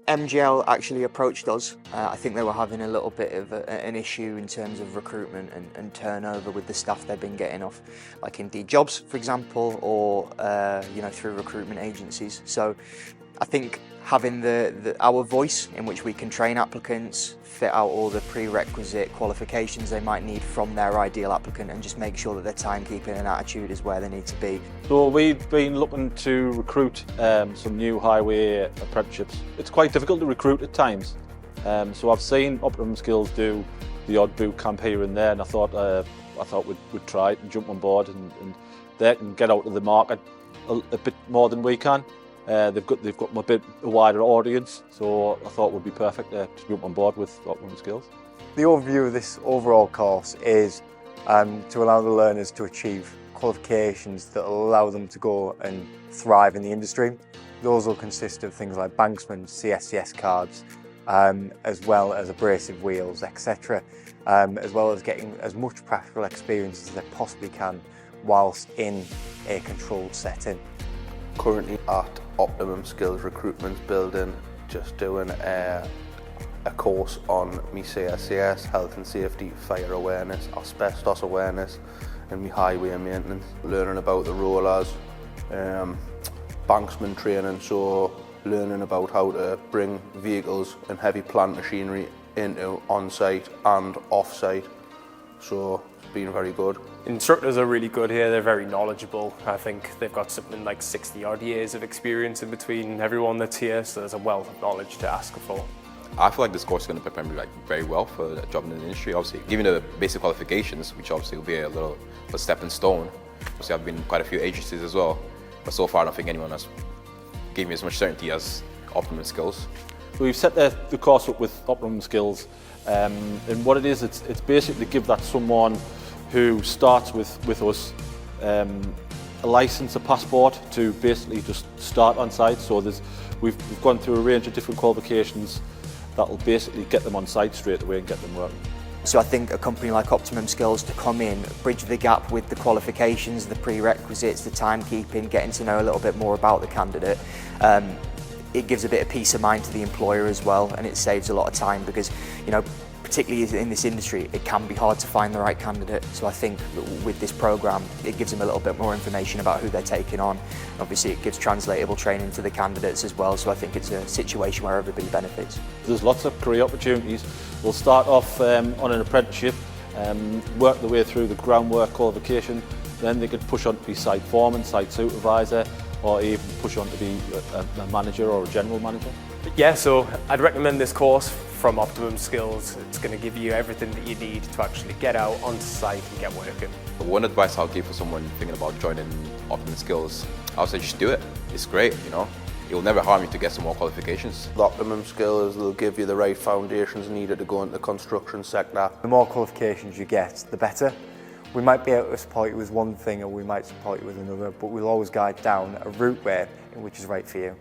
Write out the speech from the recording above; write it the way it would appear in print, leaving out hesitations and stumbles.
MGL actually approached us. I think they were having a little bit of an issue in terms of recruitment and turnover with the staff they've been getting off, like Indeed Jobs, for example, or through recruitment agencies. So I think having our voice in which we can train applicants, fit out all the prerequisite qualifications they might need from their ideal applicant, and just make sure that their timekeeping and attitude is where they need to be. So we've been looking to recruit some new highway apprenticeships. It's quite difficult to recruit at times. So I've seen Optimum Skills do the odd boot camp here and there, and I thought we'd try it and jump on board, and they can get out of the market a bit more than we can. They've got a bit wider audience, so I thought it would be perfect to jump on board with Optimum Skills. The overview of this overall course is to allow the learners to achieve qualifications that will allow them to go and thrive in the industry. Those will consist of things like banksman, CSCS cards, as well as abrasive wheels, etc., as well as getting as much practical experience as they possibly can whilst in a controlled setting. Currently at Optimum Skills Recruitment Building, just doing a course on me CSCS, health and safety, fire awareness, asbestos awareness, and me highway maintenance. Learning about the rollers, banksman training, so learning about how to bring vehicles and heavy plant machinery into on-site and off-site. So it's been very good. Instructors are really good here, they're very knowledgeable. I think they've got something like 60 odd years of experience in between everyone that's here, so there's a wealth of knowledge to ask for. I feel like this course is going to prepare me very well for a job in the industry. Obviously, given the basic qualifications, which obviously will be a little of a stepping stone. Obviously, I've been in quite a few agencies as well, but so far I don't think anyone has given me as much certainty as Optimum Skills. We've set the course up with Optimum Skills, and what it is, it's basically to give that someone who starts with us a license, a passport to basically just start on site. So we've gone through a range of different qualifications that will basically get them on site straight away and get them working. So I think a company like Optimum Skills to come in, bridge the gap with the qualifications, the prerequisites, the timekeeping, getting to know a little bit more about the candidate. It gives a bit of peace of mind to the employer as well, and it saves a lot of time because, particularly in this industry, it can be hard to find the right candidate. So I think with this program, it gives them a little bit more information about who they're taking on. Obviously, it gives translatable training to the candidates as well. So I think it's a situation where everybody benefits. There's lots of career opportunities. We'll start off on an apprenticeship, work their way through the groundwork qualification. Then they could push on to be site foreman, site supervisor, or even push on to be a manager or a general manager. Yeah, so I'd recommend this course from Optimum Skills. It's going to give you everything that you need to actually get out onto site and get working. One advice I'll give for someone thinking about joining Optimum Skills, I'll say just do it. It's great, It will never harm you to get some more qualifications. The Optimum Skills will give you the right foundations needed to go into the construction sector. The more qualifications you get, the better. We might be able to support you with one thing or we might support you with another, but we'll always guide down a route in which is right for you.